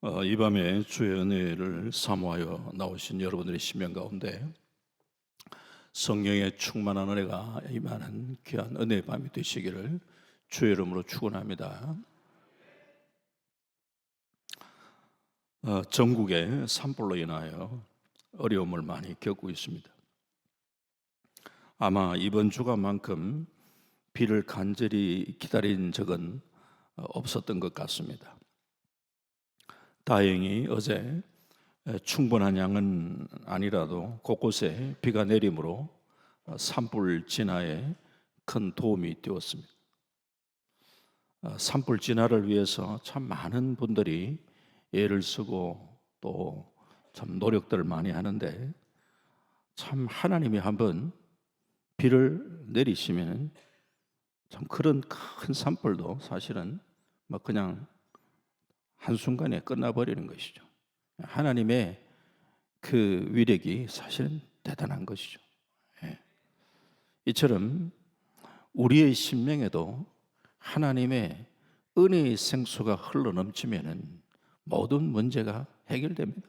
이 밤에 주의 은혜를 사모하여 나오신 여러분들의 심령 가운데 성령의 충만한 은혜가 임하는 귀한 은혜의 밤이 되시기를 주의 이름으로 축원합니다. 전국에 산불로 인하여 어려움을 많이 겪고 있습니다. 아마 이번 주간만큼 비를 간절히 기다린 적은 없었던 것 같습니다. 다행히 어제 충분한 양은 아니라도 곳곳에 비가 내림으로 산불 진화에 큰 도움이 되었습니다. 산불 진화를 위해서 참 많은 분들이 애를 쓰고 또 참 노력들을 많이 하는데, 참 하나님이 한번 비를 내리시면 참 그런 큰 산불도 사실은 그냥 한순간에 끝나버리는 것이죠. 하나님의 그 위력이 사실은 대단한 것이죠. 이처럼 우리의 심령에도 하나님의 은혜의 생수가 흘러넘치면 모든 문제가 해결됩니다.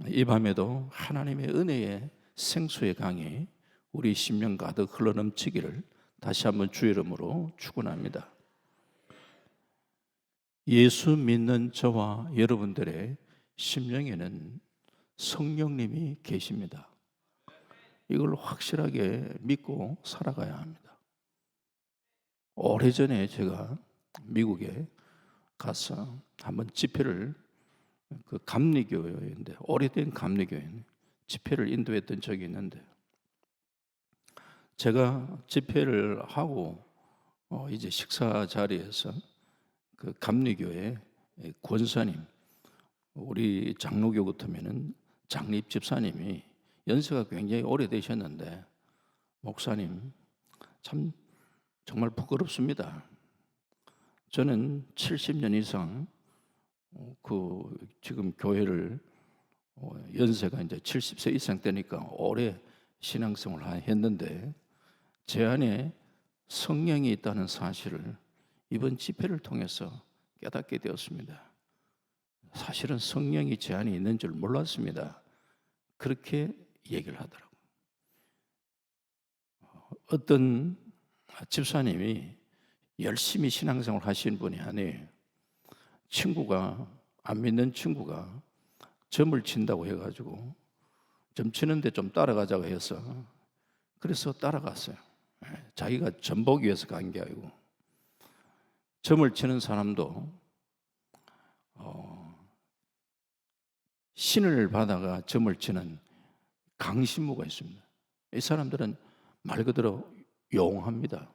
이 밤에도 하나님의 은혜의 생수의 강이 우리 심령 가득 흘러넘치기를 다시 한번 주의 이름으로 축원합니다. 예수 믿는 저와 여러분들의 심령에는 성령님이 계십니다. 이걸 확실하게 믿고 살아가야 합니다. 오래전에 제가 미국에 가서 한번 집회를, 그 감리교회인데, 오래된 감리교회인데 집회를 인도했던 적이 있는데, 제가 집회를 하고 이제 식사 자리에서 그 감리교회 권사님, 우리 장로교 같으면은 장립 집사님이 연세가 굉장히 오래되셨는데, 목사님 참 정말 부끄럽습니다. 저는 70년 이상 지금 교회를 연세가 이제 70세 이상 되니까 오래 신앙생활을 했는데, 제 안에 성령이 있다는 사실을 이번 집회를 통해서 깨닫게 되었습니다. 사실은 성령이 제 안에 있는 줄 몰랐습니다. 그렇게 얘기를 하더라고요. 어떤 집사님이 열심히 신앙생활 하시는 분이 아니에요. 안 믿는 친구가 점을 친다고 해가지고 점 치는데 좀 따라가자고 해서 그래서 따라갔어요. 자기가 점 보기 위해서 간 게 아니고, 점을 치는 사람도 신을 받아가 점을 치는 강신무가 있습니다. 이 사람들은 말 그대로 용합니다.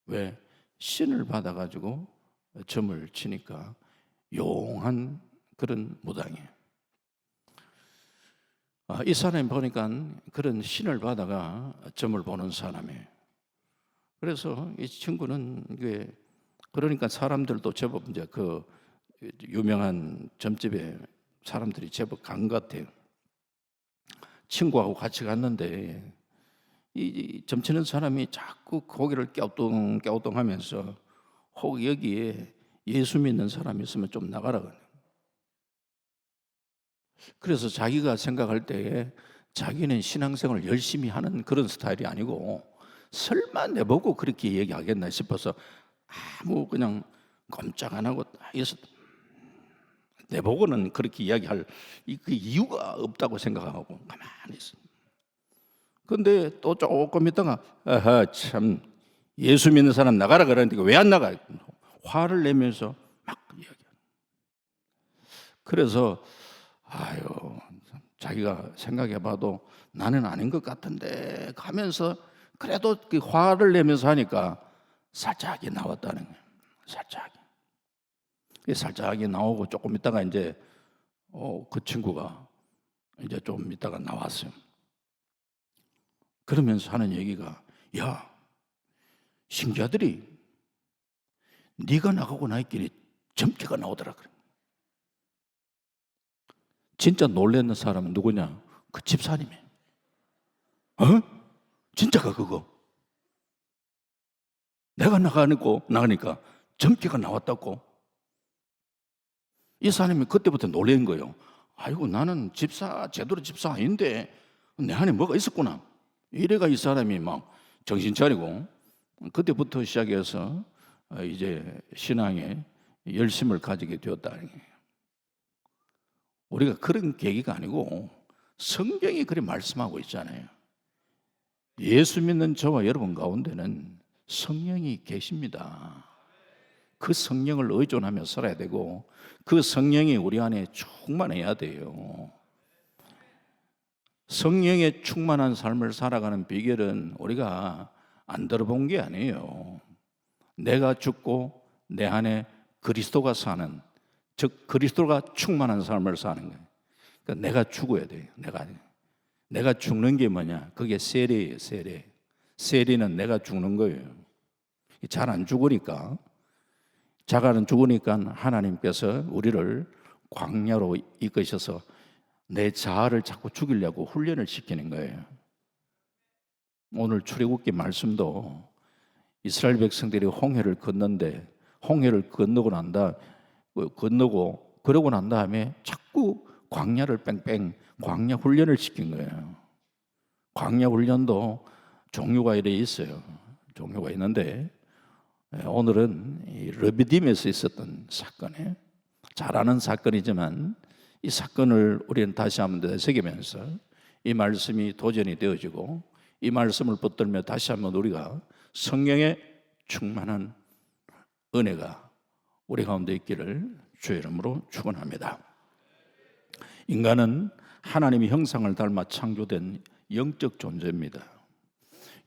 왜? 신을 받아가지고 점을 치니까 용한 그런 무당이에요. 이 사람이 보니까 그런 신을 받아가 점을 보는 사람이에요. 그래서 이 친구는 그러니까 사람들도 제법 이제 그 유명한 점집에 사람들이 제법 간 것 같아요. 친구하고 같이 갔는데 이 점치는 사람이 자꾸 고개를 갸우뚱하면서 혹 여기에 예수 믿는 사람이 있으면 좀 나가라 그래요. 그래서 자기가 생각할 때에 자기는 신앙생활을 열심히 하는 그런 스타일이 아니고, 설마 내보고 그렇게 얘기하겠나 싶어서 아무 그냥 꼼짝 안 하고 내보고는 그렇게 이야기할 그 이유가 없다고 생각하고 가만히 있어요. 근데 또 조금 있다가 참 예수 믿는 사람 나가라 그러는데 왜 안 나가? 화를 내면서 막 이야기해요. 그래서 자기가 생각해봐도 나는 아닌 것 같은데 가면서 그래도 그 화를 내면서 하니까 살짝이 나왔다는 거예요. 살짝이 나오고 조금 있다가 이제 그 친구가 이제 좀 있다가 나왔어요. 그러면서 하는 얘기가, 야, 신자들이 네가 나가고 나있길래 점괘가 나오더라 그래. 진짜 놀랬는 사람은 누구냐? 그 집사님이에요. 진짜가 그거? 내가 나가니까 점괘가 나왔다고? 이 사람이 그때부터 놀란 거예요. 아이고, 나는 제대로 집사 아닌데 내 안에 뭐가 있었구나. 이래가 이 사람이 막 정신 차리고 그때부터 시작해서 이제 신앙에 열심을 가지게 되었다는 거예요. 우리가 그런 계기가 아니고 성경이 그렇게 말씀하고 있잖아요. 예수 믿는 저와 여러분 가운데는 성령이 계십니다. 그 성령을 의존하며 살아야 되고 그 성령이 우리 안에 충만해야 돼요. 성령에 충만한 삶을 살아가는 비결은 우리가 안 들어본 게 아니에요. 내가 죽고 내 안에 그리스도가 사는, 즉 그리스도가 충만한 삶을 사는 거예요. 그러니까 내가 죽어야 돼요. 내가 죽는 게 뭐냐? 그게 세례예요. 세례는 내가 죽는 거예요. 잘 안 죽으니까, 자가는 죽으니까 하나님께서 우리를 광야로 이끄셔서 내 자아를 자꾸 죽이려고 훈련을 시키는 거예요. 오늘 출애굽기 말씀도 이스라엘 백성들이 홍해를 건넌데 홍해를 건너고 그러고 난 다음에 자꾸 광야를 광야 훈련을 시킨 거예요. 광야 훈련도 종류가 이래 있어요. 종류가 있는데 오늘은 이 르비딤에서 있었던 사건이에요. 잘 아는 사건이지만 이 사건을 우리는 다시 한번 되새기면서 이 말씀이 도전이 되어지고 이 말씀을 붙들며 다시 한번 우리가 성령의 충만한 은혜가 우리 가운데 있기를 주의 이름으로 축원합니다. 인간은 하나님의 형상을 닮아 창조된 영적 존재입니다.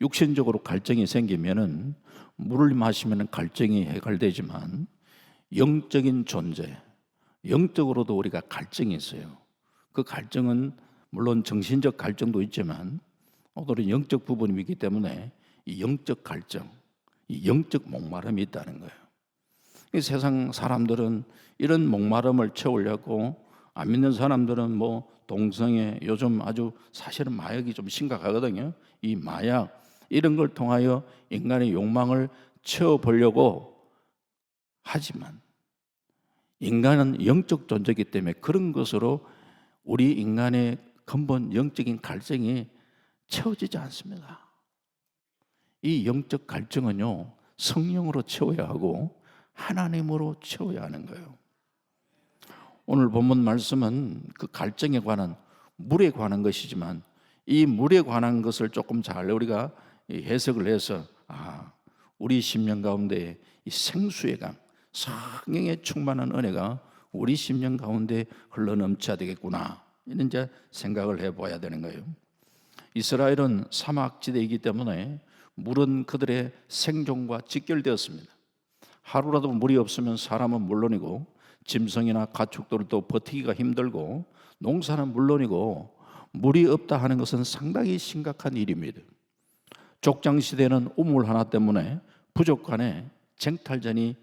육신적으로 갈증이 생기면은 물을 마시면 갈증이 해결되지만 영적인 존재, 영적으로도 우리가 갈증이 있어요. 그 갈증은 물론 정신적 갈증도 있지만 오늘은 영적 부분이 있기 때문에 이 영적 갈증, 이 영적 목마름이 있다는 거예요. 이 세상 사람들은 이런 목마름을 채우려고, 안 믿는 사람들은 뭐 동성애, 요즘 아주 사실은 마약이 좀 심각하거든요. 이 마약 이런 걸 통하여 인간의 욕망을 채워보려고 하지만 인간은 영적 존재이기 때문에 그런 것으로 우리 인간의 근본 영적인 갈증이 채워지지 않습니다. 이 영적 갈증은요, 성령으로 채워야 하고 하나님으로 채워야 하는 거예요. 오늘 본문 말씀은 그 갈증에 관한, 물에 관한 것이지만 이 물에 관한 것을 조금 잘 우리가 해석을 해서 우리 심령 가운데 이 생수의 강, 성령의 충만한 은혜가 우리 심령 가운데 흘러넘쳐야 되겠구나, 이런 이제 생각을 해봐야 되는 거예요. 이스라엘은 사막지대이기 때문에 물은 그들의 생존과 직결되었습니다. 하루라도 물이 없으면 사람은 물론이고 짐승이나 가축들도 버티기가 힘들고 농사는 물론이고 물이 없다 하는 것은 상당히 심각한 일입니다. 족장시대는 우물 하나 때문에 부족 간에 쟁탈전이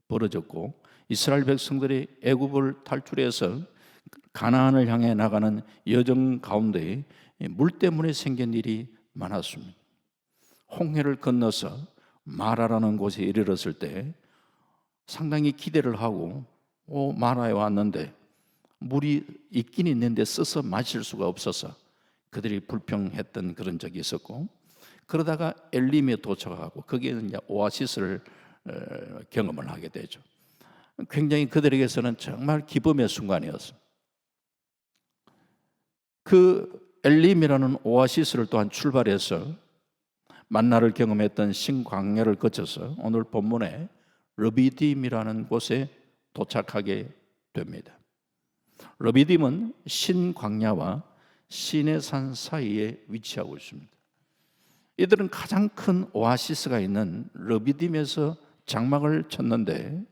벌어졌고 이스라엘 백성들이 애굽을 탈출해서 가나안을 향해 나가는 여정 가운데 물 때문에 생긴 일이 많았습니다. 홍해를 건너서 마라라는 곳에 이르렀을 때 상당히 기대를 하고 마라에 왔는데 물이 있긴 있는데 써서 마실 수가 없어서 그들이 불평했던 그런 적이 있었고, 그러다가 엘림에 도착하고 거기에는 이제 오아시스를 경험을 하게 되죠. 굉장히 그들에게서는 정말 기쁨의 순간이었습니다. 그 엘림이라는 오아시스를 또한 출발해서 만나를 경험했던 신광야를 거쳐서 오늘 본문에 르비딤이라는 곳에 도착하게 됩니다. 르비딤은 신광야와 시내산 사이에 위치하고 있습니다. 이들은 가장 큰 오아시스가 있는 르비딤에서 장막을 쳤는데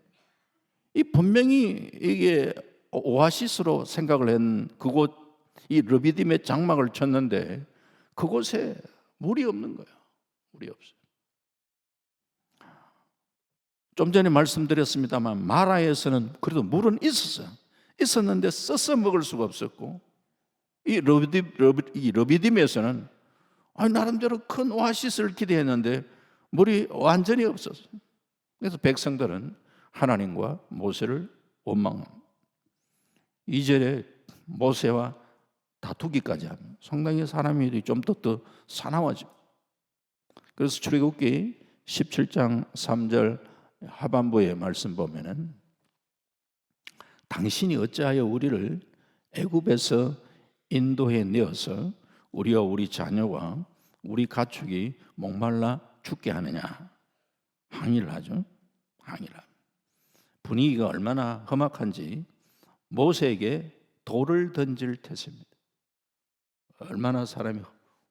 분명히 이게 오아시스로 생각을 한 그곳, 이 르비딤에 장막을 쳤는데 그곳에 물이 없는 거예요. 물이 없어요. 좀 전에 말씀드렸습니다만 마라에서는 그래도 물은 있었는데 써서 먹을 수가 없었고, 이 르비딤에서는 나름대로 큰 오아시스를 기대했는데 물이 완전히 없었어요. 그래서 백성들은 하나님과 모세를 원망합니다. 2절에 모세와 다투기까지 하면 상당히 사람이 좀 더 사나워져. 그래서 출애굽기 17장 3절 하반부의 말씀 보면은 당신이 어찌하여 우리를 애굽에서 인도해 내어서 우리와 우리 자녀와 우리 가축이 목말라 죽게 하느냐. 항의를 하죠. 항의를. 분위기가 얼마나 험악한지 모세에게 돌을 던질 태세입니다. 얼마나 사람이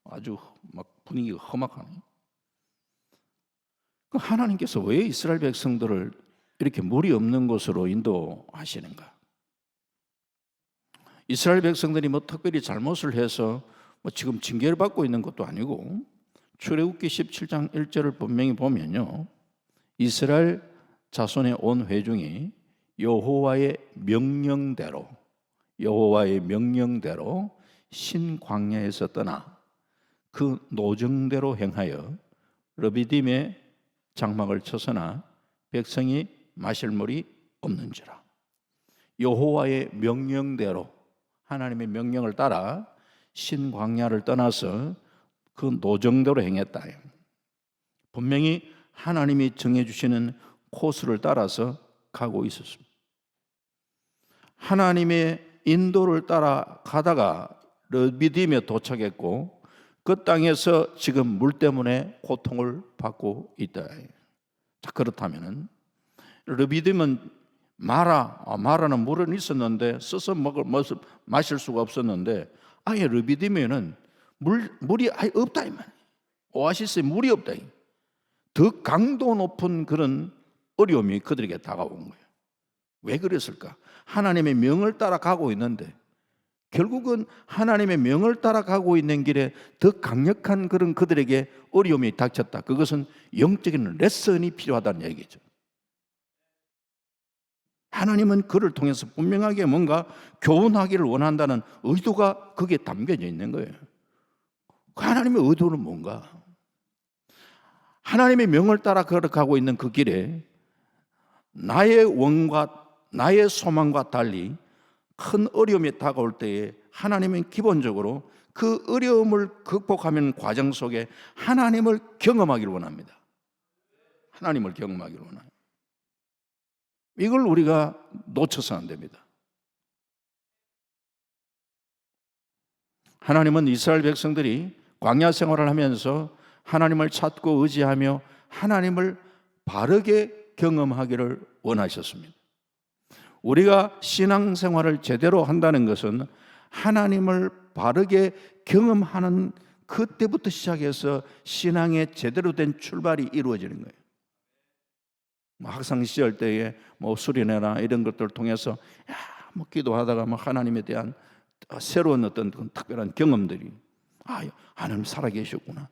아주 막 분위기가 험악하네요. 하나님께서 왜 이스라엘 백성들을 이렇게 물이 없는 곳으로 인도하시는가? 이스라엘 백성들이 뭐 특별히 잘못을 해서 뭐 지금 징계를 받고 있는 것도 아니고 출애굽기 17장 1절을 분명히 보면요, 이스라엘 자손의 온 회중이 여호와의 명령대로 신광야에서 떠나 그 노정대로 행하여 르비딤의 장막을 쳐서나 백성이 마실 물이 없는지라. 여호와의 명령대로 하나님의 명령을 따라 신광야를 떠나서 그 노정대로 행했다. 분명히 하나님이 정해주시는 코스를 따라서 가고 있었습니다. 하나님의 인도를 따라 가다가 르비딤에 도착했고 그 땅에서 지금 물 때문에 고통을 받고 있다. 자, 그렇다면은 르비딤은 마라는 물은 있었는데 써서 마실 수가 없었는데 아예 르비딤에는 물이 아예 없다 이 말. 오아시스에 물이 없다. 더 강도 높은 그런 어려움이 그들에게 다가온 거예요. 왜 그랬을까? 하나님의 명을 따라 가고 있는데 결국은 하나님의 명을 따라 가고 있는 길에 더 강력한 그런 그들에게 어려움이 닥쳤다. 그것은 영적인 레슨이 필요하다는 얘기죠. 하나님은 그를 통해서 분명하게 뭔가 교훈하기를 원한다는 의도가 거기에 담겨져 있는 거예요. 하나님의 의도는 뭔가? 하나님의 명을 따라 걸어가고 있는 그 길에 나의 원과 나의 소망과 달리 큰 어려움이 다가올 때에 하나님은 기본적으로 그 어려움을 극복하는 과정 속에 하나님을 경험하기를 원합니다. 하나님을 경험하기를 원해요. 이걸 우리가 놓쳐서 안 됩니다. 하나님은 이스라엘 백성들이 광야 생활을 하면서 하나님을 찾고 의지하며 하나님을 바르게 경험하기를 원하셨습니다. 우리가 신앙생활을 제대로 한다는 것은 하나님을 바르게 경험하는 그때부터 시작해서 신앙의 제대로 된 출발이 이루어지는 거예요. 학창 시절 때에 수련회나 이런 것들을 통해서 기도하다가 하나님에 대한 새로운 어떤 특별한 경험들이 하나님 살아계셨구나.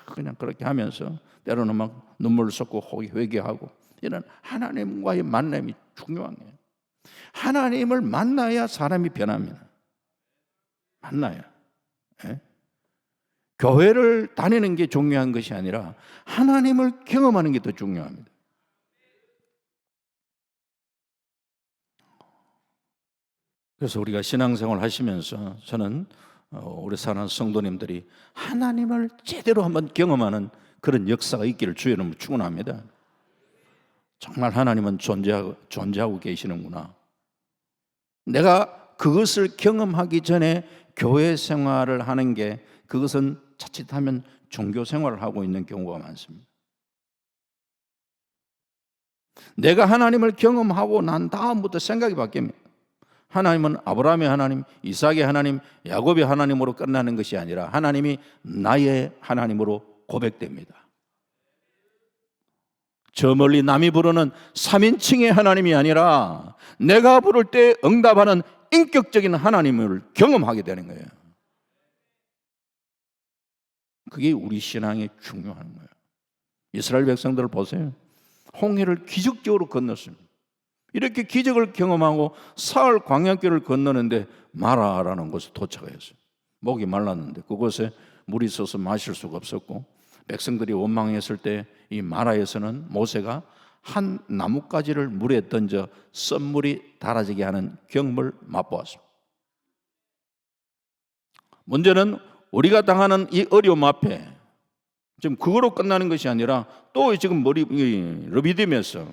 그냥 그렇게 하면서 때로는 막 눈물을 쏟고 회개하고 이런 하나님과의 만남이 중요한 거예요. 하나님을 만나야 사람이 변합니다. 만나야. 예? 교회를 다니는 게 중요한 것이 아니라 하나님을 경험하는 게 더 중요합니다. 그래서 우리가 신앙생활을 하시면서 저는 우리 사랑하는 성도님들이 하나님을 제대로 한번 경험하는 그런 역사가 있기를 주의 이름으로 축원합니다. 정말 하나님은 존재하고 계시는구나. 내가 그것을 경험하기 전에 교회 생활을 하는 게 그것은 자칫하면 종교 생활을 하고 있는 경우가 많습니다. 내가 하나님을 경험하고 난 다음부터 생각이 바뀝니다. 하나님은 아브라함의 하나님, 이삭의 하나님, 야곱의 하나님으로 끝나는 것이 아니라 하나님이 나의 하나님으로 고백됩니다. 저 멀리 남이 부르는 3인칭의 하나님이 아니라 내가 부를 때 응답하는 인격적인 하나님을 경험하게 되는 거예요. 그게 우리 신앙에 중요한 거예요. 이스라엘 백성들을 보세요. 홍해를 기적적으로 건넜습니다. 이렇게 기적을 경험하고 사흘 광야길을 건너는데 마라라는 곳에 도착했어요. 목이 말랐는데 그곳에 물이 있어서 마실 수가 없었고 백성들이 원망했을 때 이 마라에서는 모세가 한 나뭇가지를 물에 던져 썬물이 달아지게 하는 경험을 맛보았습니다. 문제는 우리가 당하는 이 어려움 앞에 지금 그거로 끝나는 것이 아니라 또 지금 르비딤에서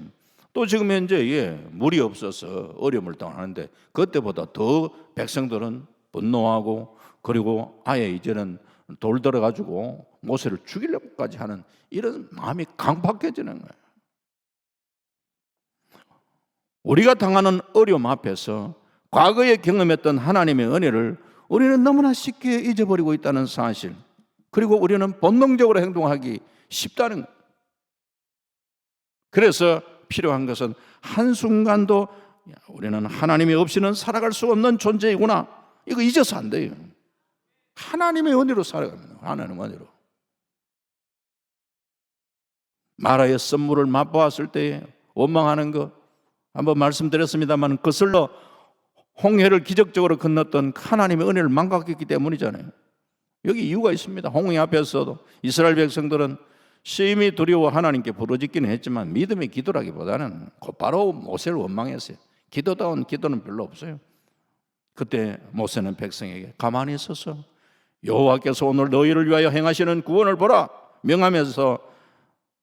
또 지금 현재 물이 없어서 어려움을 당하는데 그때보다 더 백성들은 분노하고 그리고 아예 이제는 돌 들어가지고 모세를 죽이려고까지 하는 이런 마음이 강박해지는 거예요. 우리가 당하는 어려움 앞에서 과거에 경험했던 하나님의 은혜를 우리는 너무나 쉽게 잊어버리고 있다는 사실, 그리고 우리는 본능적으로 행동하기 쉽다는 거예요. 그래서 필요한 것은 한순간도 우리는 하나님이 없이는 살아갈 수 없는 존재이구나, 이거 잊어서 안 돼요. 하나님의 은혜로 살아갑니다. 하나님의 은혜로. 마라의 썬물을 맛보았을 때 원망하는 것 한번 말씀드렸습니다만, 거슬러 홍해를 기적적으로 건넜던 하나님의 은혜를 망각했기 때문이잖아요. 여기 이유가 있습니다. 홍해 앞에서도 이스라엘 백성들은 심히 두려워 하나님께 부르짖기는 했지만 믿음의 기도라기보다는 곧바로 모세를 원망했어요. 기도다운 기도는 별로 없어요. 그때 모세는 백성에게 가만히 있어서 여호와께서 오늘 너희를 위하여 행하시는 구원을 보라 명하면서,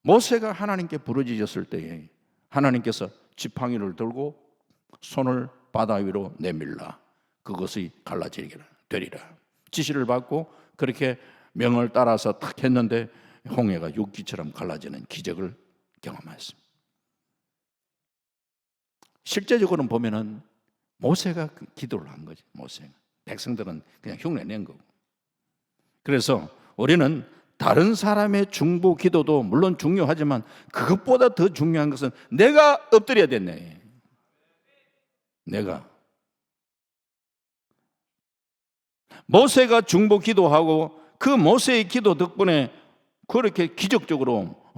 모세가 하나님께 부르짖었을 때에 하나님께서 지팡이를 들고 손을 바다 위로 내밀라, 그것이 갈라지게 되리라 지시를 받고 그렇게 명을 따라서 딱 했는데 홍해가 육지처럼 갈라지는 기적을 경험했습니다. 실제적으로는 보면은 모세가 그 기도를 한 거지. 모세가. 백성들은 그냥 흉내낸 거고. 그래서 우리는 다른 사람의 중보 기도도 물론 중요하지만 그것보다 더 중요한 것은 내가 엎드려야 됐네. 내가. 모세가 중보 기도하고 그 모세의 기도 덕분에 그렇게 기적적으로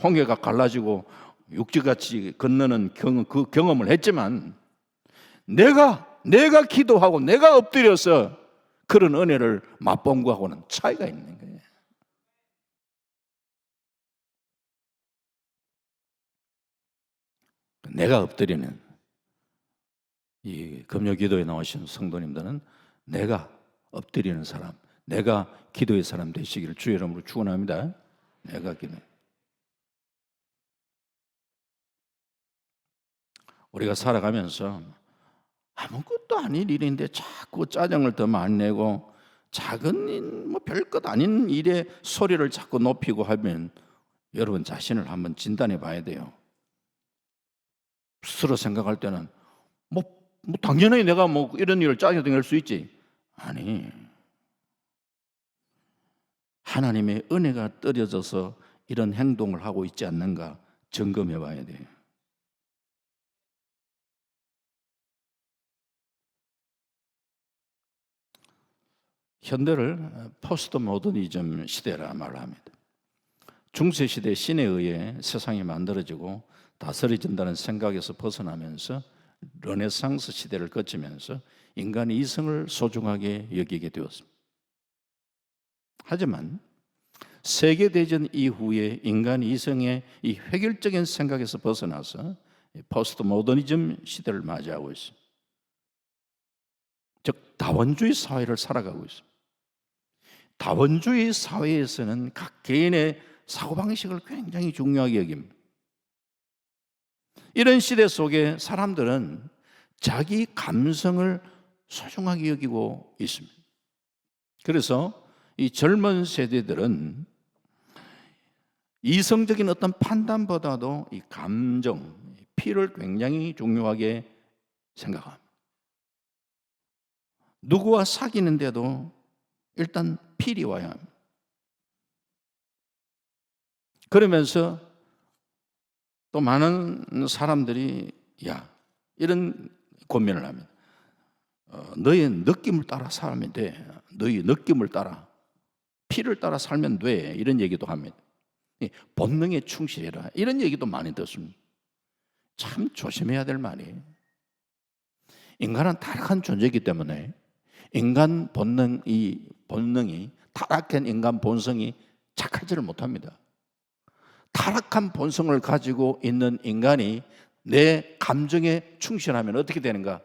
홍해가 갈라지고 육지같이 건너는 그 경험을 했지만, 내가 기도하고 내가 엎드려서 그런 은혜를 맛본 거하고는 차이가 있는 거예요. 내가 엎드리는 이 금요 기도에 나오신 성도님들은 내가 엎드리는 사람, 내가 기도의 사람 되시기를 주의 이름으로 축원합니다. 내가 기도. 우리가 살아가면서 아무것도 아닌 일인데 자꾸 짜증을 더 많이 내고 작은 일, 뭐 별것 아닌 일에 소리를 자꾸 높이고 하면 여러분 자신을 한번 진단해 봐야 돼요. 스스로 생각할 때는 뭐 당연히 내가 뭐 이런 일을 짜증 낼 수 있지. 아니, 하나님의 은혜가 떨어져서 이런 행동을 하고 있지 않는가 점검해 봐야 돼요. 현대를 포스트 모더니즘 시대라 말합니다. 중세시대 신에 의해 세상이 만들어지고 다스려진다는 생각에서 벗어나면서 르네상스 시대를 거치면서 인간이 이성을 소중하게 여기게 되었습니다. 하지만 세계대전 이후에 인간이 이성의 이 획일적인 생각에서 벗어나서 포스트 모더니즘 시대를 맞이하고 있습니다. 즉 다원주의 사회를 살아가고 있습니다. 다원주의 사회에서는 각 개인의 사고방식을 굉장히 중요하게 여깁니다. 이런 시대 속에 사람들은 자기 감성을 소중하게 여기고 있습니다. 그래서 이 젊은 세대들은 이성적인 어떤 판단보다도 이 감정, 필을 굉장히 중요하게 생각합니다. 누구와 사귀는데도 일단 필이 와야 합니다. 그러면서 또 많은 사람들이 이런 고민을 합니다. 너의 느낌을 따라 살면 돼. 너의 느낌을 따라, 피를 따라 살면 돼. 이런 얘기도 합니다. 본능에 충실해라. 이런 얘기도 많이 듣습니다. 참 조심해야 될 말이에요. 인간은 타락한 존재이기 때문에 인간 본능이 타락한 인간 본성이 착하지를 못합니다. 타락한 본성을 가지고 있는 인간이 내 감정에 충실하면 어떻게 되는가?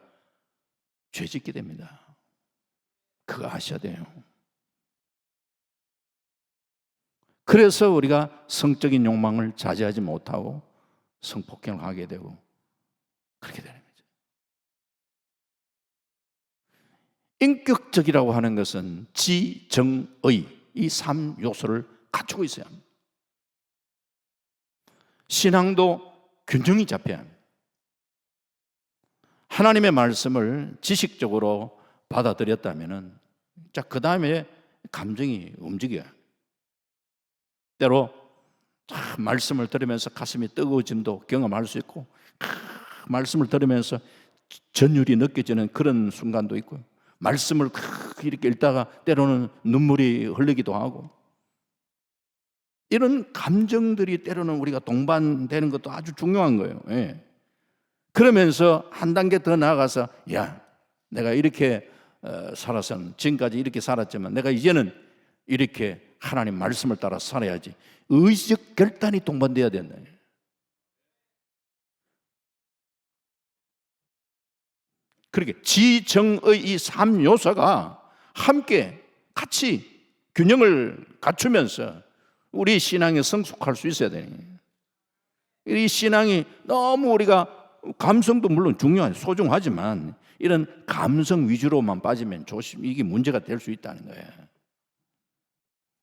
죄짓게 됩니다. 그거 아셔야 돼요. 그래서 우리가 성적인 욕망을 자제하지 못하고 성폭행을 하게 되고 그렇게 되는 거죠. 인격적이라고 하는 것은 지, 정, 의 이 3요소를 갖추고 있어야 합니다. 신앙도 균형이 잡혀야 합니다. 하나님의 말씀을 지식적으로 받아들였다면은 자, 그 다음에 감정이 움직여요. 때로 말씀을 들으면서 가슴이 뜨거워짐도 경험할 수 있고, 말씀을 들으면서 전율이 느껴지는 그런 순간도 있고요. 말씀을 이렇게 읽다가 때로는 눈물이 흘리기도 하고, 이런 감정들이 때로는 우리가 동반되는 것도 아주 중요한 거예요. 예. 그러면서 한 단계 더 나아가서 야, 내가 이렇게 살아서는 지금까지 이렇게 살았지만 내가 이제는 이렇게 하나님 말씀을 따라 살아야지. 의지적 결단이 동반돼야 된다. 그렇게 지정의 이 3요소가 함께 같이 균형을 갖추면서 우리 신앙이 성숙할 수 있어야 되는 거예요. 이 신앙이 너무 우리가 감성도 물론 중요한 소중하지만 이런 감성 위주로만 빠지면 이게 문제가 될 수 있다는 거예요.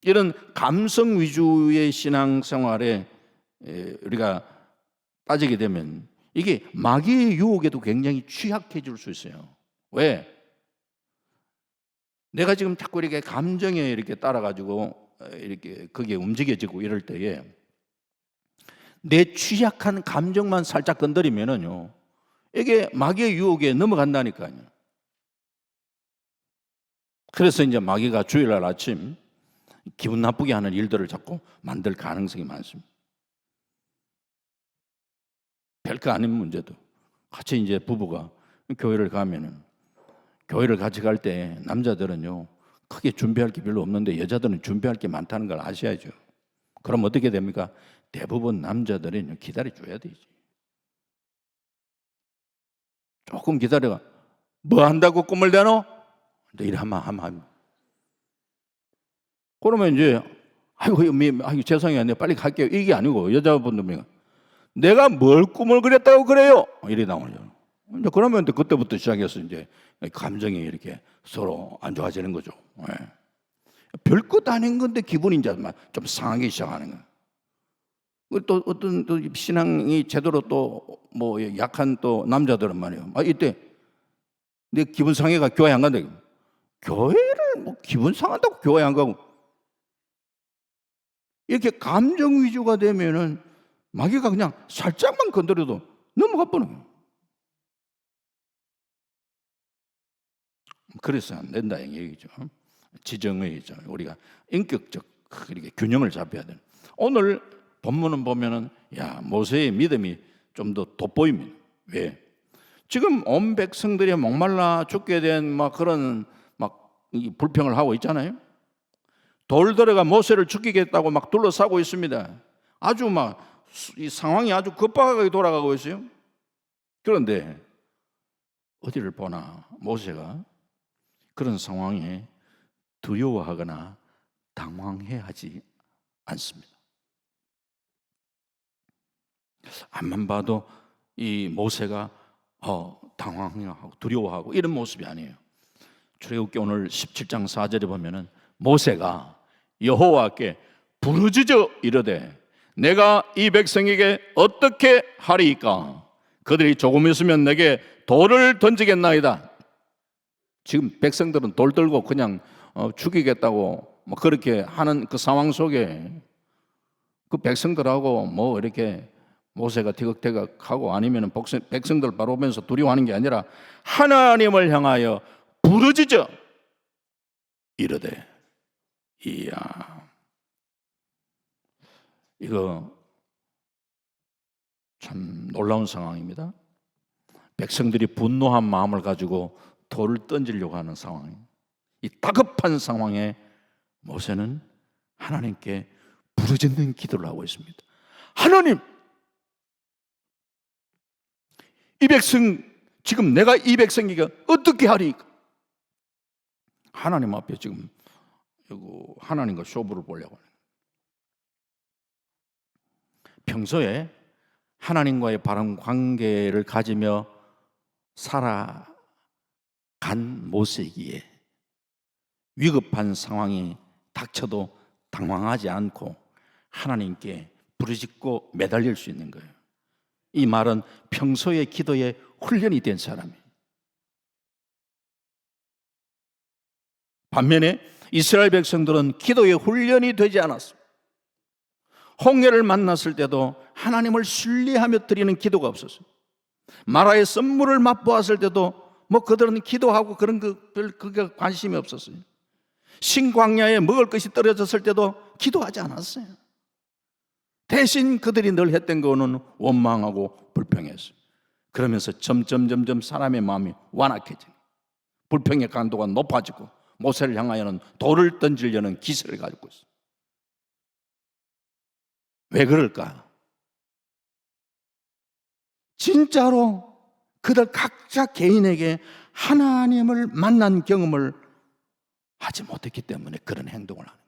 이런 감성 위주의 신앙생활에 우리가 빠지게 되면 이게 마귀의 유혹에도 굉장히 취약해질 수 있어요. 왜? 내가 지금 자꾸 이렇게 감정에 이렇게 따라가지고 이렇게 그게 움직여지고 이럴 때에 내 취약한 감정만 살짝 건드리면은요, 이게 마귀의 유혹에 넘어간다니까요. 그래서 이제 마귀가 주일날 아침 기분 나쁘게 하는 일들을 자꾸 만들 가능성이 많습니다. 별거 아닌 문제도 같이 이제 부부가 교회를 가면은 교회를 같이 갈 때 남자들은요 크게 준비할 게 별로 없는데 여자들은 준비할 게 많다는 걸 아셔야죠. 그럼 어떻게 됩니까? 대부분 남자들은 기다려 줘야 되지. 조금 기다려가 뭐 한다고 꿈을 대노? 이래 하면 그러면 이제 아이고 죄송해요, 내가 빨리 갈게요. 이게 아니고 여자분들 내가 뭘 꿈을 그렸다고 그래요? 이래 나오죠. 이제 그러면 그때부터 시작해서 이제 감정이 이렇게 서로 안 좋아지는 거죠. 네. 별것 아닌 건데 기분이 이제 좀 상하기 시작하는 거예요. 또 어떤 또 신앙이 제대로 또 뭐 약한 또 남자들은 말이에요. 이때 내 기분 상해가 교회 안 간다. 교회를 뭐 기분 상한다고 교회 안 가고 이렇게 감정 위주가 되면은 마귀가 그냥 살짝만 건드려도 넘어가 버는 거예요. 그래서 안 된다 이 얘기죠. 지정의죠. 우리가 인격적 이렇게 균형을 잡아야 되는. 오늘 본문은 보면은 모세의 믿음이 좀 더 돋보입니다. 왜? 지금 온 백성들이 목말라 죽게 된 그런 불평을 하고 있잖아요. 돌들어가 모세를 죽이겠다고 둘러싸고 있습니다. 아주 이 상황이 아주 급박하게 돌아가고 있어요. 그런데 어디를 보나 모세가 그런 상황에 두려워하거나 당황해하지 않습니다. 앞만 봐도 이 모세가 당황하고 두려워하고 이런 모습이 아니에요. 출애굽기 오늘 17장 4절에 보면은 모세가 여호와께 부르짖어 이르되 내가 이 백성에게 어떻게 하리이까? 그들이 조금 있으면 내게 돌을 던지겠나이다. 지금 백성들은 돌 들고 그냥 죽이겠다고 그렇게 하는 그 상황 속에 그 백성들하고 이렇게 모세가 티격태격하고 아니면 백성들 바로 보면서 두려워하는 게 아니라 하나님을 향하여 부르짖어 이르되 이야, 이거 참 놀라운 상황입니다. 백성들이 분노한 마음을 가지고 돌을 던지려고 하는 상황이에요. 이 다급한 상황에 모세는 하나님께 부르짖는 기도를 하고 있습니다. 하나님, 이 백성, 지금 내가 이 백성에게 어떻게 하리까? 하나님 앞에 지금 하나님과 쇼부를 보려고 해요. 평소에 하나님과의 바른 관계를 가지며 살아간 모세이기에 위급한 상황이 닥쳐도 당황하지 않고 하나님께 부르짖고 매달릴 수 있는 거예요. 이 말은 평소의 기도에 훈련이 된 사람이에요. 반면에 이스라엘 백성들은 기도에 훈련이 되지 않았어요. 홍해를 만났을 때도 하나님을 신뢰하며 드리는 기도가 없었어요. 마라의 썸물을 맛보았을 때도 그들은 기도하고 그런 그게 관심이 없었어요. 신광야에 먹을 것이 떨어졌을 때도 기도하지 않았어요. 대신 그들이 늘 했던 거는 원망하고 불평했어요. 그러면서 점점 사람의 마음이 완악해지고 불평의 강도가 높아지고 모세를 향하여는 돌을 던지려는 기세를 가지고 있어요. 왜 그럴까? 진짜로 그들 각자 개인에게 하나님을 만난 경험을 하지 못했기 때문에 그런 행동을 하는 거예요.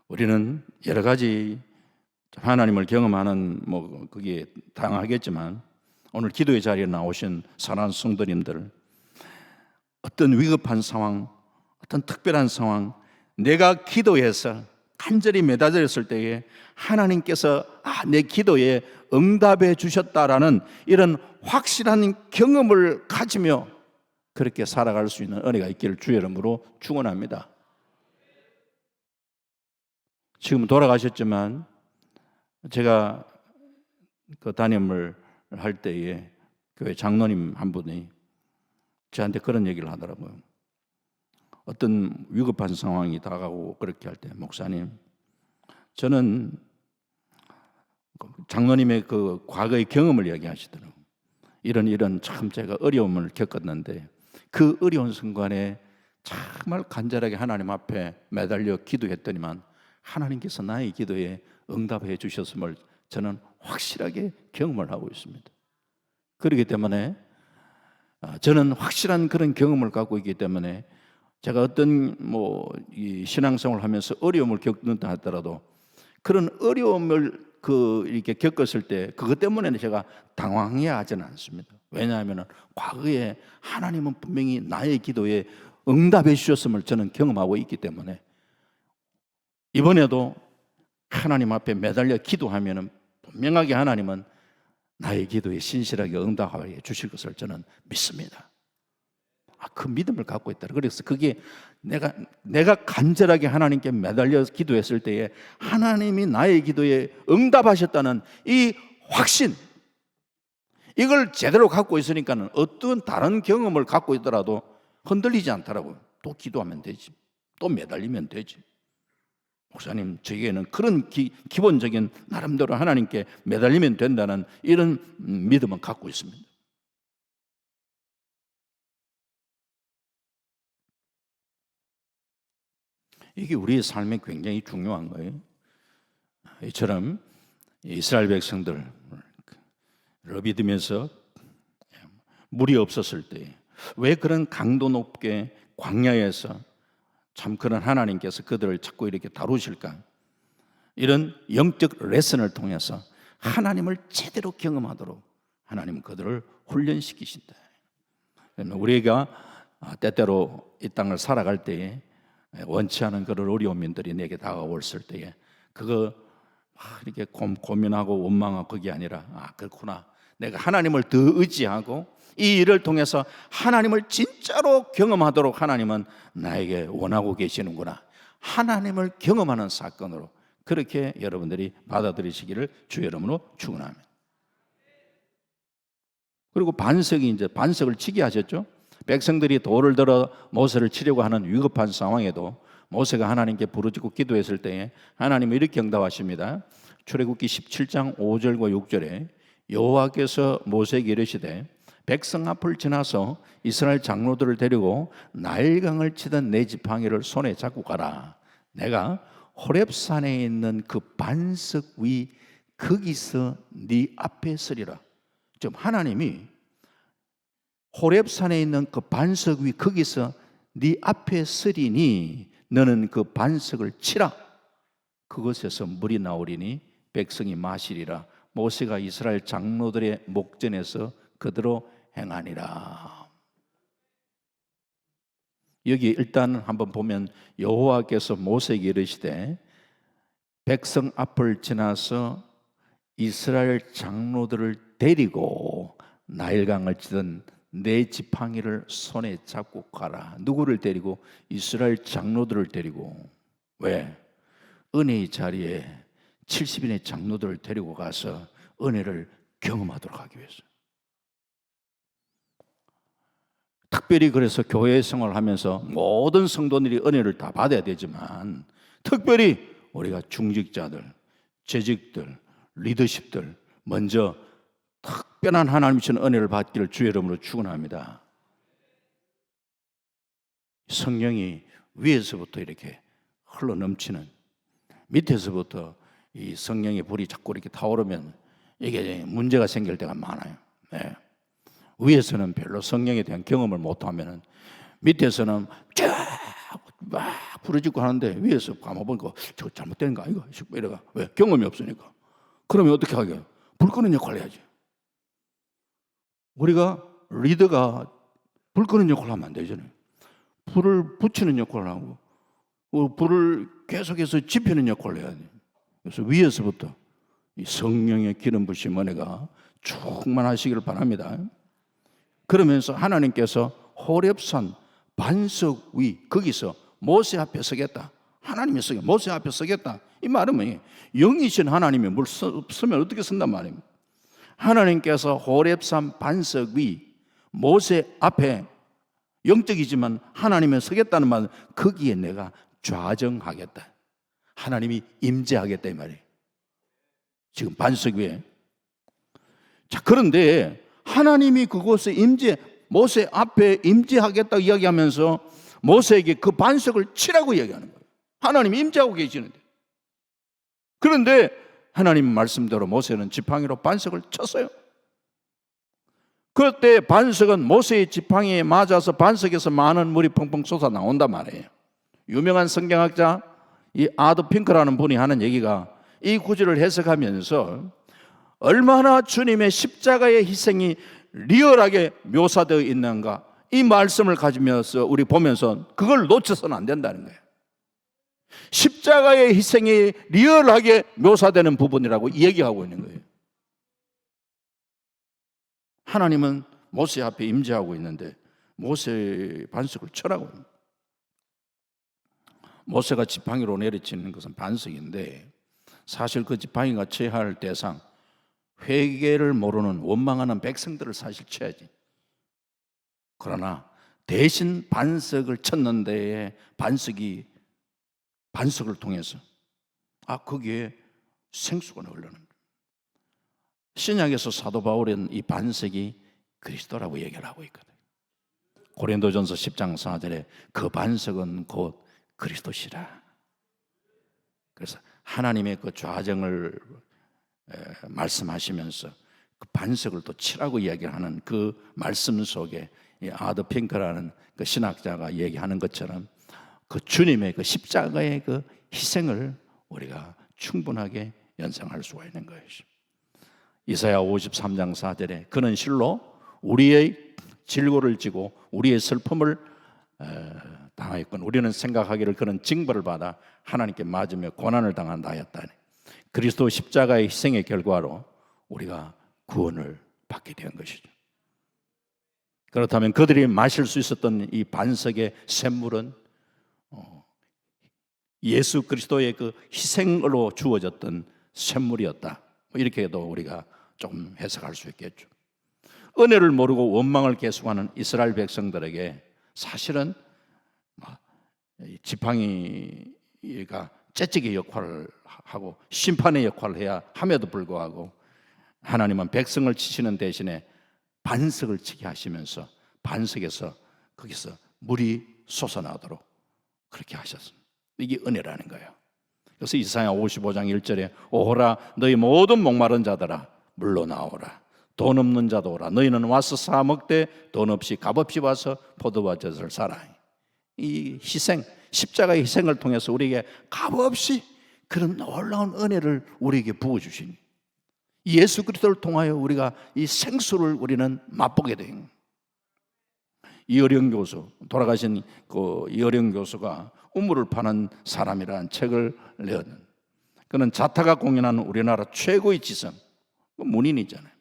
우리는 여러 가지 하나님을 경험하는 그게 다양하겠지만 오늘 기도의 자리에 나오신 사랑하는 성도님들, 어떤 위급한 상황, 어떤 특별한 상황, 내가 기도해서 간절히 매달렸을 때에 하나님께서 내 기도에 응답해 주셨다라는 이런 확실한 경험을 가지며 그렇게 살아갈 수 있는 은혜가 있기를 주의 이름으로 축원합니다. 지금 돌아가셨지만 제가 그 담임을 할 때에 교회 장로님 한 분이 저한테 그런 얘기를 하더라고요. 어떤 위급한 상황이 다가오고 그렇게 할 때, 목사님, 저는 장로님의 그 과거의 경험을 이야기하시더라고요. 이런 참 제가 어려움을 겪었는데 그 어려운 순간에 정말 간절하게 하나님 앞에 매달려 기도했더니만 하나님께서 나의 기도에 응답해 주셨음을 저는 확실하게 경험을 하고 있습니다. 그렇기 때문에 저는 확실한 그런 경험을 갖고 있기 때문에 제가 어떤 이 신앙생활을 하면서 어려움을 겪는다 하더라도 그런 어려움을 이렇게 겪었을 때 그것 때문에 제가 당황해야 하지는 않습니다. 왜냐하면 과거에 하나님은 분명히 나의 기도에 응답해 주셨음을 저는 경험하고 있기 때문에 이번에도 하나님 앞에 매달려 기도하면 분명하게 하나님은 나의 기도에 신실하게 응답하게 주실 것을 저는 믿습니다. 그 믿음을 갖고 있다. 그래서 그게 내가 간절하게 하나님께 매달려 기도했을 때에 하나님이 나의 기도에 응답하셨다는 이 확신, 이걸 제대로 갖고 있으니까는 어떤 다른 경험을 갖고 있더라도 흔들리지 않더라고요. 또 기도하면 되지, 또 매달리면 되지. 목사님, 저에게는 그런 기본적인 나름대로 하나님께 매달리면 된다는 이런 믿음을 갖고 있습니다. 이게 우리의 삶에 굉장히 중요한 거예요. 이처럼 이스라엘 백성들 믿으면서 물이 없었을 때 왜 그런 강도 높게 광야에서 참 그런 하나님께서 그들을 자꾸 이렇게 다루실까? 이런 영적 레슨을 통해서 하나님을 제대로 경험하도록 하나님은 그들을 훈련시키신다. 우리가 때때로 이 땅을 살아갈 때에 원치 않은 그런 어려움들이 내게 다가왔을 때에 그거 이렇게 고민하고 원망하고 그게 아니라 그렇구나, 내가 하나님을 더 의지하고 이 일을 통해서 하나님을 진짜로 경험하도록 하나님은 나에게 원하고 계시는구나, 하나님을 경험하는 사건으로 그렇게 여러분들이 받아들이시기를 주의 이름으로 축원합니다. 그리고 반석을 치게 하셨죠. 백성들이 돌을 들어 모세를 치려고 하는 위급한 상황에도 모세가 하나님께 부르짖고 기도했을 때에 하나님은 이렇게 응답하십니다. 출애굽기 17장 5절과 6절에 여호와께서 모세에게 이르시되 백성 앞을 지나서 이스라엘 장로들을 데리고 나일강을 치던 내 지팡이를 손에 잡고 가라. 내가 호렙산에 있는 그 반석 위 거기서 네 앞에 서리라. 지금 하나님이 호렙산에 있는 그 반석 위 거기서 네 앞에 서리니 너는 그 반석을 치라. 그것에서 물이 나오리니 백성이 마시리라. 모세가 이스라엘 장로들의 목전에서 그대로 행하니라. 여기 일단 한번 보면 여호와께서 모세에게 이르시되 백성 앞을 지나서 이스라엘 장로들을 데리고 나일강을 치던 내 지팡이를 손에 잡고 가라. 누구를 데리고? 이스라엘 장로들을 데리고. 왜? 은혜의 자리에 70인의 장로들을 데리고 가서 은혜를 경험하도록 하기 위해서. 특별히 그래서 교회 생활을 하면서 모든 성도들이 은혜를 다 받아야 되지만 특별히 우리가 중직자들, 재직들, 리더십들 먼저 특별한 하나님 주신 은혜를 받기를 주의 이름으로 축원합니다. 성령이 위에서부터 이렇게 흘러 넘치는, 밑에서부터 이 성령의 불이 자꾸 이렇게 타오르면 이게 문제가 생길 때가 많아요. 네. 위에서는 별로 성령에 대한 경험을 못하면 밑에서는 쫙막 부러지고 하는데 위에서 가만 보니까 저거 잘못된 거 아이가? 이래가. 왜? 경험이 없으니까. 그러면 어떻게 하게? 불 끄는 역할을 해야지. 우리가 리더가 불 끄는 역할을 하면 안 되잖아요. 불을 붙이는 역할을 하고 불을 계속해서 지피는 역할을 해야 돼요. 그래서 위에서부터 이 성령의 기름 부으심 은혜가 충만하시기를 바랍니다. 그러면서 하나님께서 호렙산 반석 위 거기서 모세 앞에 서겠다. 하나님이 서겠다. 모세 앞에 서겠다. 이 말은 뭐예요? 영이신 하나님이 뭘 서면 어떻게 선단 말입니다. 하나님께서 호렙산 반석 위 모세 앞에 영적이지만 하나님은 서겠다는 말은 거기에 내가 좌정하겠다. 하나님이 임재하겠다 이 말이에요. 지금 반석 위에. 자, 그런데 하나님이 그곳에 모세 앞에 임재하겠다고 이야기하면서 모세에게 그 반석을 치라고 이야기하는 거예요. 하나님이 임재하고 계시는데. 그런데 하나님 말씀대로 모세는 지팡이로 반석을 쳤어요. 그때 반석은 모세의 지팡이에 맞아서 반석에서 많은 물이 펑펑 쏟아 나온단 말이에요. 유명한 성경학자 이 아드 핑크라는 분이 하는 얘기가 이 구절을 해석하면서 얼마나 주님의 십자가의 희생이 리얼하게 묘사되어 있는가, 이 말씀을 가지면서 우리 보면서 그걸 놓쳐서는 안 된다는 거예요. 십자가의 희생이 리얼하게 묘사되는 부분이라고 얘기하고 있는 거예요. 하나님은 모세 앞에 임재하고 있는데 모세 반석을 쳐라고 합니다. 모세가 지팡이로 내리치는 것은 반석인데 사실 그 지팡이가 쳐야 할 대상, 회개를 모르는 원망하는 백성들을 사실 쳐야지. 그러나 대신 반석을 쳤는데 반석을 통해서 거기에 생수가 흐르는. 신약에서 사도 바울은 이 반석이 그리스도라고 얘기를 하고 있거든. 고린도전서 10장 4절에 그 반석은 곧 그리스도시라. 그래서 하나님의 그 좌정을 말씀하시면서 그 반석을 또 치라고 이야기하는 그 말씀 속에 이 아드 핑크라는 그 신학자가 얘기하는 것처럼 그 주님의 그 십자가의 그 희생을 우리가 충분하게 연상할 수가 있는 것이죠. 이사야 53장 4절에 그는 실로 우리의 질고를 지고 우리의 슬픔을 당하였건 우리는 생각하기를 그는 징벌을 받아 하나님께 맞으며 고난을 당한다 하였다니. 그리스도 십자가의 희생의 결과로 우리가 구원을 받게 된 것이죠. 그렇다면 그들이 마실 수 있었던 이 반석의 샘물은 예수 그리스도의 그 희생으로 주어졌던 샘물이었다. 이렇게도 우리가 좀 해석할 수 있겠죠. 은혜를 모르고 원망을 계속하는 이스라엘 백성들에게 사실은 지팡이가 째찍의 역할을 하고 심판의 역할을 해야 함에도 불구하고 하나님은 백성을 치시는 대신에 반석을 치게 하시면서 반석에서 거기서 물이 솟아나도록 그렇게 하셨습니다. 이게 은혜라는 거예요. 그래서 이사야 55장 1절에 오호라 너희 모든 목마른 자들아 물로 나오라 돈 없는 자도 오라 너희는 와서 사 먹되 돈 없이 값없이 와서 포도와 젖을 사라. 이 희생, 십자가의 희생을 통해서 우리에게 값없이 그런 놀라운 은혜를 우리에게 부어주시니 예수 그리스도를 통하여 우리가 이 생수를 우리는 맛보게 된 이어령 교수, 돌아가신 그 이어령 교수가 우물을 파는 사람이라는 책을 내었는, 그는 자타가 공연하는 우리나라 최고의 지성 문인이잖아요.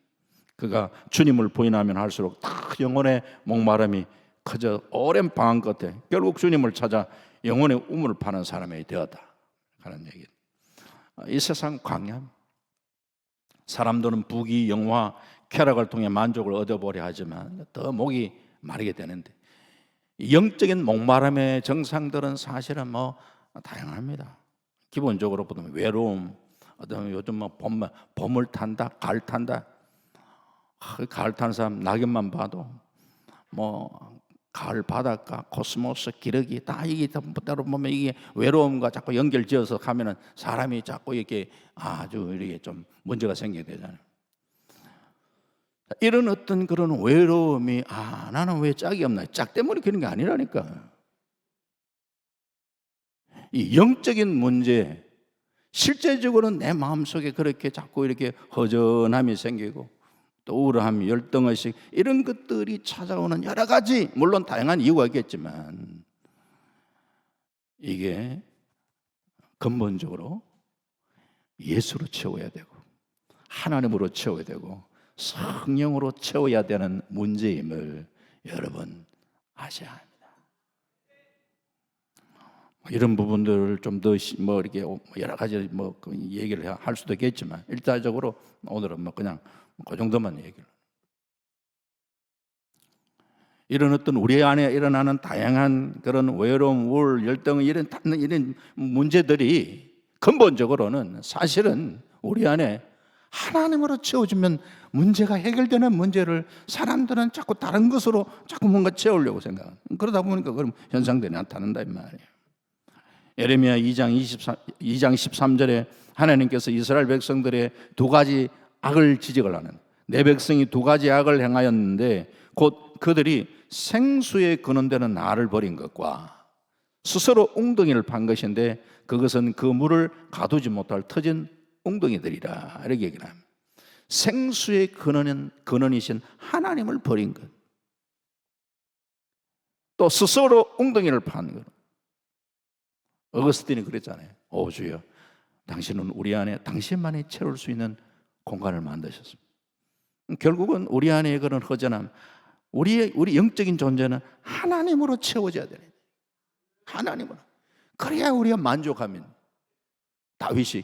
그가 주님을 부인하면 할수록 다 영혼의 목마름이 커져 오랜 방황 끝에 결국 주님을 찾아 영혼의 우물을 파는 사람이 되었다 하는 얘기. 이 세상 광야, 사람들은 부귀, 영화, 쾌락을 통해 만족을 얻어보려 하지만 더 목이 마르게 되는데, 영적인 목마름의 정상들은 사실은 뭐 다양합니다. 기본적으로 보면 외로움, 어떤 요즘 뭐 봄을 탄다, 가을 탄다. 가을 타는 사람 낙엽만 봐도 뭐 가을 바닷가, 코스모스, 기러기 다 이게 따로 보면 이게 외로움과 자꾸 연결지어서 가면은 사람이 자꾸 이렇게 아주 이렇게 좀 문제가 생기게 되잖아요. 이런 어떤 그런 외로움이 나는 왜 짝이 없나? 짝 때문에 그런 게 아니라니까. 이 영적인 문제, 실제적으로는 내 마음속에 그렇게 자꾸 이렇게 허전함이 생기고 또 우울함, 열등의식 이런 것들이 찾아오는 여러 가지 물론 다양한 이유가 있겠지만 이게 근본적으로 예수로 채워야 되고 하나님으로 채워야 되고 성령으로 채워야 되는 문제임을 여러분 아셔야 합니다. 이런 부분들을 좀 더 뭐 이렇게 여러 가지 뭐 얘기를 할 수도 있겠지만 일차적으로 오늘은 뭐 그냥 그 정도만 얘기를. 이런 어떤 우리 안에 일어나는 다양한 그런 외로움, 우울, 열등 이런 문제들이 근본적으로는 사실은 우리 안에 하나님으로 채워주면 문제가 해결되는 문제를 사람들은 자꾸 다른 것으로 자꾸 뭔가 채우려고 생각합니다. 그러다 보니까 그럼 현상들이 나타난다 이 말이에요. 예레미야 2장 13절에 하나님께서 이스라엘 백성들의 두 가지 악을 지적을 하는, 내 백성이 두 가지 악을 행하였는데 곧 그들이 생수에 근원되는 나를 버린 것과 스스로 웅덩이를 판 것인데 그것은 그 물을 가두지 못할 터진 웅덩이들이라 이렇게 얘기를 합니다. 생수의 근원이신 하나님을 버린 것, 또 스스로 웅덩이를 판 것. 어거스틴이 그랬잖아요. 오 주여, 당신은 우리 안에 당신만이 채울 수 있는 공간을 만드셨습니다. 결국은 우리 안에 그런 허전함, 우리 영적인 존재는 하나님으로 채워져야 되는, 하나님으로. 그래야 우리가 만족하면. 다윗이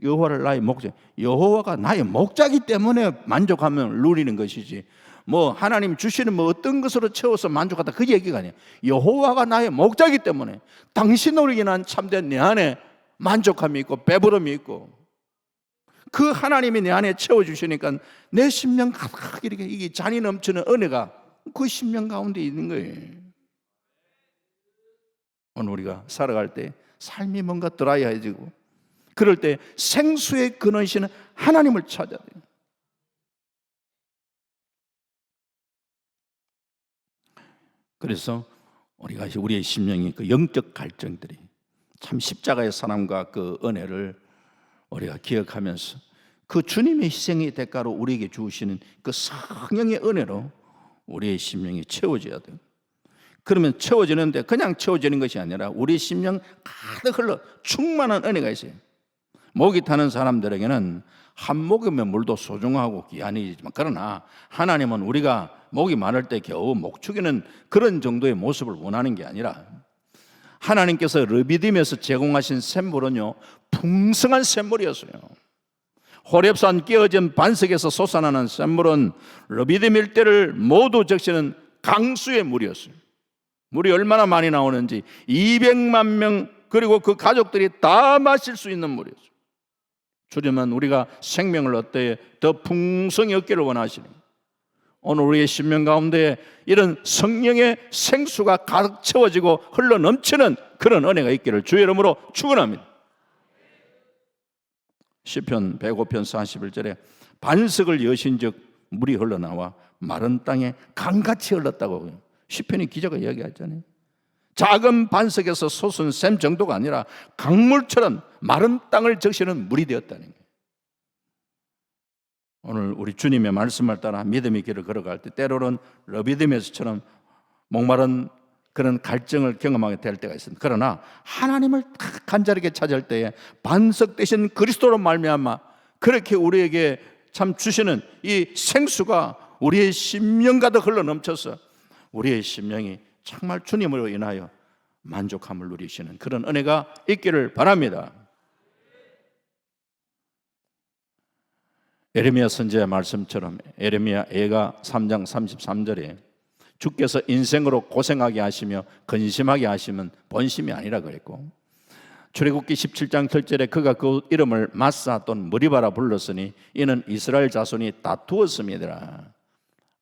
여호와를 나의 목자, 여호와가 나의 목자기 때문에 만족하면 누리는 것이지 뭐 하나님 주시는 뭐 어떤 것으로 채워서 만족하다 그 얘기가 아니에요. 여호와가 나의 목자기 때문에 당신으로 인한 참된 내 안에 만족함이 있고 배부름이 있고 그 하나님이 내 안에 채워주시니까 내 심령 가득 이렇게 이게 잔이 넘치는 은혜가 그 심령 가운데 있는 거예요. 오늘 우리가 살아갈 때 삶이 뭔가 드라이해지고 그럴 때 생수의 근원이시는 하나님을 찾아야 돼요. 그래서 우리의 심령이 그 영적 갈증들이 참 십자가의 사랑과 그 은혜를 우리가 기억하면서 그 주님의 희생의 대가로 우리에게 주시는 그 성령의 은혜로 우리의 심령이 채워져야 돼요. 그러면 채워지는데 그냥 채워지는 것이 아니라 우리 심령 가득 흘러 충만한 은혜가 있어요. 목이 타는 사람들에게는 한 모금의 물도 소중하고 귀한이지만 그러나 하나님은 우리가 목이 마를 때 겨우 목 축이는 그런 정도의 모습을 원하는 게 아니라 하나님께서 르비딤에서 제공하신 샘물은요 풍성한 샘물이었어요. 호렙산 깨어진 반석에서 솟아나는 샘물은 르비딤 일대를 모두 적시는 강수의 물이었어요. 물이 얼마나 많이 나오는지 200만 명 그리고 그 가족들이 다 마실 수 있는 물이었어요. 주님은 우리가 생명을 얻되 더 풍성히 얻기를 원하시니 오늘 우리의 심령 가운데 이런 성령의 생수가 가득 채워지고 흘러 넘치는 그런 은혜가 있기를 주의 이름으로 축원합니다. 시편 105편 41절에 반석을 여신즉 물이 흘러나와 마른 땅에 강같이 흘렀다고 시편의 기자가 이야기하잖아요. 작은 반석에서 솟은 샘 정도가 아니라 강물처럼 마른 땅을 적시는 물이 되었다는 거예요. 오늘 우리 주님의 말씀을 따라 믿음의 길을 걸어갈 때 때로는 러비딤에서처럼 목마른 그런 갈증을 경험하게 될 때가 있습니다. 그러나 하나님을 딱 간절하게 찾을 때에 반석 대신 그리스도로 말미암아 그렇게 우리에게 참 주시는 이 생수가 우리의 심령 가득 흘러 넘쳐서 우리의 심령이 정말 주님으로 인하여 만족함을 누리시는 그런 은혜가 있기를 바랍니다. 에레미야 선지자의 말씀처럼 에레미야 애가 3장 33절에 주께서 인생으로 고생하게 하시며 근심하게 하시면 본심이 아니라 그랬고, 출애굽기 17장 7절에 그가 그 이름을 마사 또는 머리바라 불렀으니 이는 이스라엘 자손이 다투었음이더라.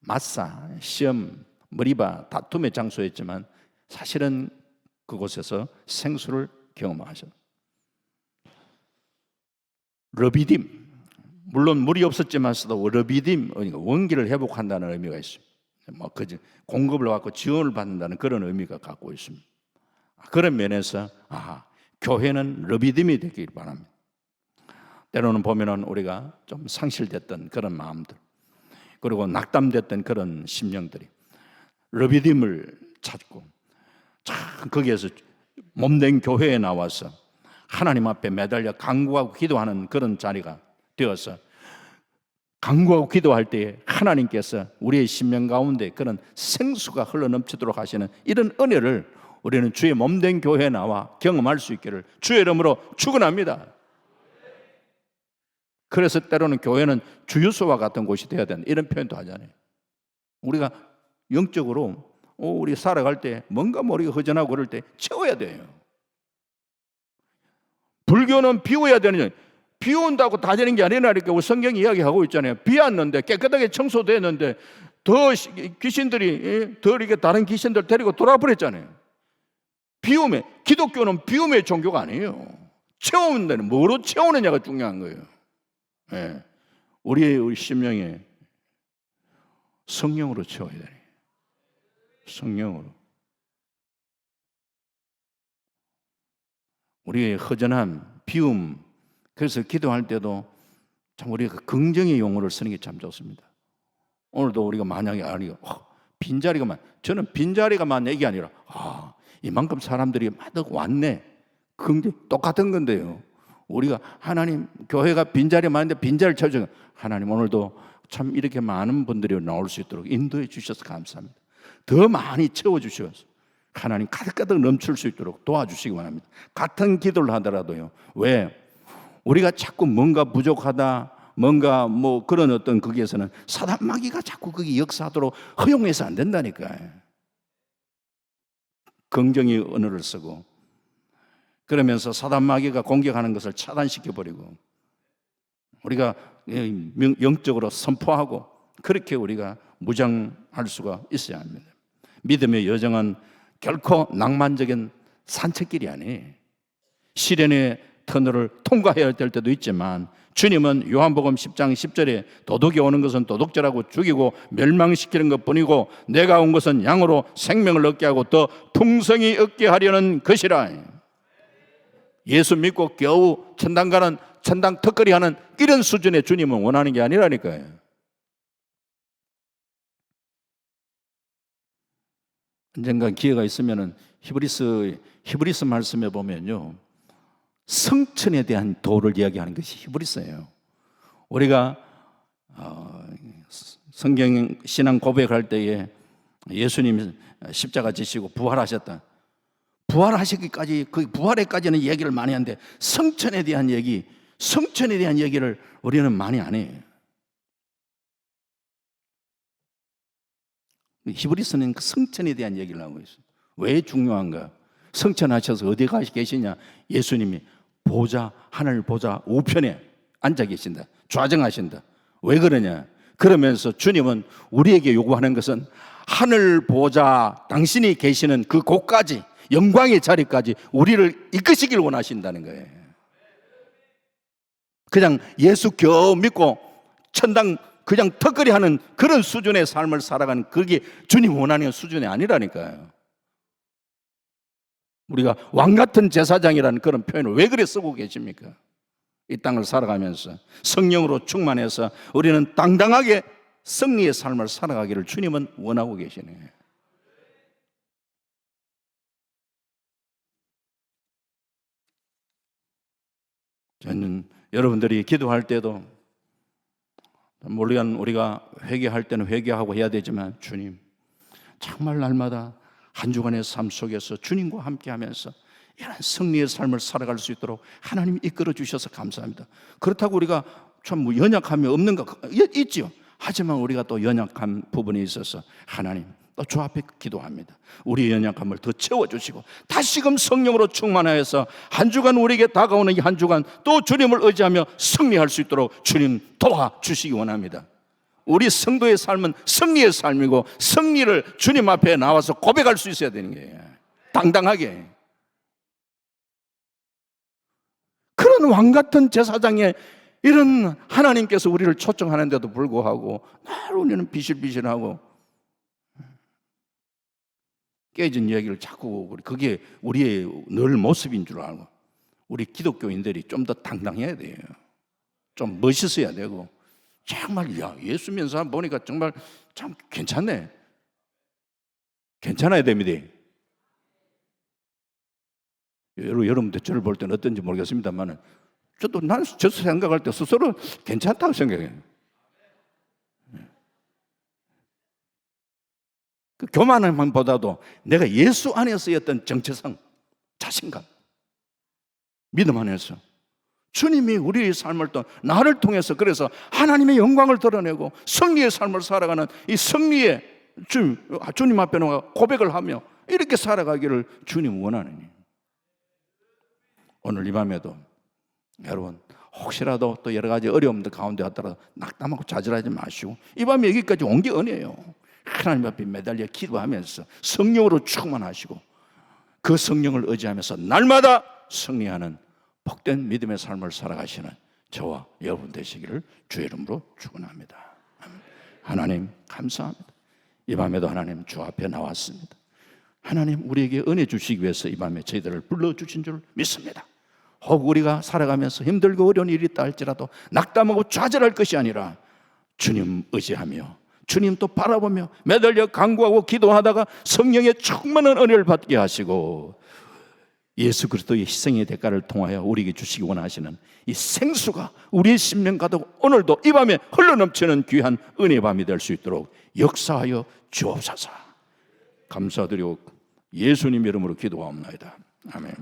마사, 시험, 머리바 다툼의 장소였지만 사실은 그곳에서 생수를 경험하셨다. 러비딤, 물론 물이 없었지만서도 러비딤, 원기를 회복한다는 의미가 있습니다. 공급을 받고 지원을 받는다는 그런 의미가 갖고 있습니다. 그런 면에서 교회는 러비딤이 되길 바랍니다. 때로는 보면은 우리가 좀 상실됐던 그런 마음들, 그리고 낙담됐던 그런 심령들이 러비딤을 찾고 거기에서 몸된 교회에 나와서 하나님 앞에 매달려 간구하고 기도하는 그런 자리가 되어서 간구하고 기도할 때에 하나님께서 우리의 심령 가운데 그런 생수가 흘러넘치도록 하시는 이런 은혜를 우리는 주의 몸된 교회에 나와 경험할 수 있기를 주의 이름으로 축원합니다. 그래서 때로는 교회는 주유소와 같은 곳이 되어야 된다 이런 표현도 하잖아요. 우리가 영적으로 우리 살아갈 때 뭔가 머리가 허전하고 그럴 때 채워야 돼요. 불교는 비워야 되는, 비운다고 다 되는 게 아니라니까 우리 성경이 이야기하고 있잖아요. 비웠는데 깨끗하게 청소됐는데 더 귀신들이 더 이렇게 다른 귀신들 데리고 돌아버렸잖아요. 비움에, 기독교는 비움의 종교가 아니에요. 채우는 데는 뭐로 채우느냐가 중요한 거예요. 네. 우리 심령에 성령으로 채워야 돼요. 성령으로. 우리의 허전함, 비움, 그래서 기도할 때도 참 우리가 긍정의 용어를 쓰는 게 참 좋습니다. 오늘도 우리가 만약에 빈자리가만, 저는 빈자리가만 얘기 아니라 이만큼 사람들이 마득 왔네, 긍정 똑같은 건데요. 우리가 하나님 교회가 빈자리 많은데 빈자리를 채워주는, 하나님 오늘도 참 이렇게 많은 분들이 나올 수 있도록 인도해 주셔서 감사합니다. 더 많이 채워주셔서 하나님 가득가득 넘칠 수 있도록 도와주시기 바랍니다. 같은 기도를 하더라도요. 왜? 우리가 자꾸 뭔가 부족하다, 뭔가 그런 어떤 거기에서는 사단 마귀가 자꾸 거기 역사하도록 허용해서 안 된다니까요. 긍정의 언어를 쓰고 그러면서 사단 마귀가 공격하는 것을 차단시켜버리고 우리가 영적으로 선포하고 그렇게 우리가 무장할 수가 있어야 합니다. 믿음의 여정은 결코 낭만적인 산책길이 아니에요. 시련의 터널을 통과해야 될 때도 있지만 주님은 요한복음 10장 10절에 도둑이 오는 것은 도둑질하고 죽이고 멸망시키는 것뿐이고 내가 온 것은 양으로 생명을 얻게 하고 더 풍성히 얻게 하려는 것이라. 예수 믿고 겨우 천당 가는, 천당 턱걸이 하는 이런 수준의 주님은 원하는 게 아니라니까요. 언젠가 기회가 있으면은 히브리스 말씀에 보면요, 성천에 대한 도를 이야기하는 것이 히브리서예요. 우리가 성경 신앙 고백할 때에 예수님 십자가 지시고 부활하셨다. 부활하시기까지, 그 부활에까지는 얘기를 많이 하는데 성천에 대한 얘기를 우리는 많이 안 해요. 히브리서는 그 성천에 대한 얘기를 하고 있어요. 왜 중요한가? 성천하셔서 어디 가 계시냐? 예수님이 보좌, 하늘 보좌 우편에 앉아 계신다. 좌정하신다. 왜 그러냐? 그러면서 주님은 우리에게 요구하는 것은 하늘 보좌 당신이 계시는 그 곳까지, 영광의 자리까지 우리를 이끄시길 원하신다는 거예요. 그냥 예수 겨우 믿고 천당 그냥 턱걸이 하는 그런 수준의 삶을 살아가는, 그게 주님 원하는 수준이 아니라니까요. 우리가 왕같은 제사장이라는 그런 표현을 왜 그래 쓰고 계십니까? 이 땅을 살아가면서 성령으로 충만해서 우리는 당당하게 승리의 삶을 살아가기를 주님은 원하고 계시네요. 저는 여러분들이 기도할 때도 물론 우리가 회개할 때는 회개하고 해야 되지만, 주님 정말 날마다 한 주간의 삶 속에서 주님과 함께하면서 이런 승리의 삶을 살아갈 수 있도록 하나님 이끌어 주셔서 감사합니다. 그렇다고 우리가 참 연약함이 없는가? 있죠. 하지만 우리가 또 연약한 부분이 있어서 하나님 또 주 앞에 기도합니다. 우리의 연약함을 더 채워주시고 다시금 성령으로 충만하여서 한 주간 우리에게 다가오는 이 한 주간 또 주님을 의지하며 승리할 수 있도록 주님 도와주시기 원합니다. 우리 성도의 삶은 승리의 삶이고, 승리를 주님 앞에 나와서 고백할 수 있어야 되는 거예요. 당당하게. 그런 왕같은 제사장의 이런 하나님께서 우리를 초청하는데도 불구하고 늘 우리는 비실비실하고 깨진 이야기를 자꾸, 그게 우리의 늘 모습인 줄 알고, 우리 기독교인들이 좀 더 당당해야 돼요. 좀 멋있어야 되고, 정말 야 예수 믿는 사람 보니까 정말 참 괜찮네, 괜찮아야 됩니다. 여러분들 저를 볼 때는 어떤지 모르겠습니다만, 저도 난 저 생각할 때 스스로 괜찮다고 생각해요. 그 교만함보다도 내가 예수 안에서의 어떤 정체성, 자신감, 믿음 안에서 주님이 우리의 삶을 또 나를 통해서, 그래서 하나님의 영광을 드러내고 승리의 삶을 살아가는 이 승리의 주님 앞에 나가 고백을 하며 이렇게 살아가기를 주님 원하느니, 오늘 이 밤에도 여러분 혹시라도 또 여러 가지 어려움들 가운데 왔더라도 낙담하고 좌절하지 마시고, 이 밤에 여기까지 온 게 은혜예요. 하나님 앞에 매달려 기도하면서 성령으로 충만하시고 그 성령을 의지하면서 날마다 승리하는 복된 믿음의 삶을 살아가시는 저와 여러분 되시기를 주의 이름으로 축원합니다. 하나님 감사합니다. 이 밤에도 하나님 주 앞에 나왔습니다. 하나님 우리에게 은혜 주시기 위해서 이 밤에 저희들을 불러주신 줄 믿습니다. 혹 우리가 살아가면서 힘들고 어려운 일이 있다 할지라도 낙담하고 좌절할 것이 아니라 주님 의지하며 주님 또 바라보며 매달려 간구하고 기도하다가 성령의 충만한 은혜를 받게 하시고 예수 그리스도의 희생의 대가를 통하여 우리에게 주시기 원하시는 이 생수가 우리의 심령 가득 오늘도 이 밤에 흘러넘치는 귀한 은혜의 밤이 될 수 있도록 역사하여 주옵소서. 감사드리고 예수님 이름으로 기도하옵나이다. 아멘.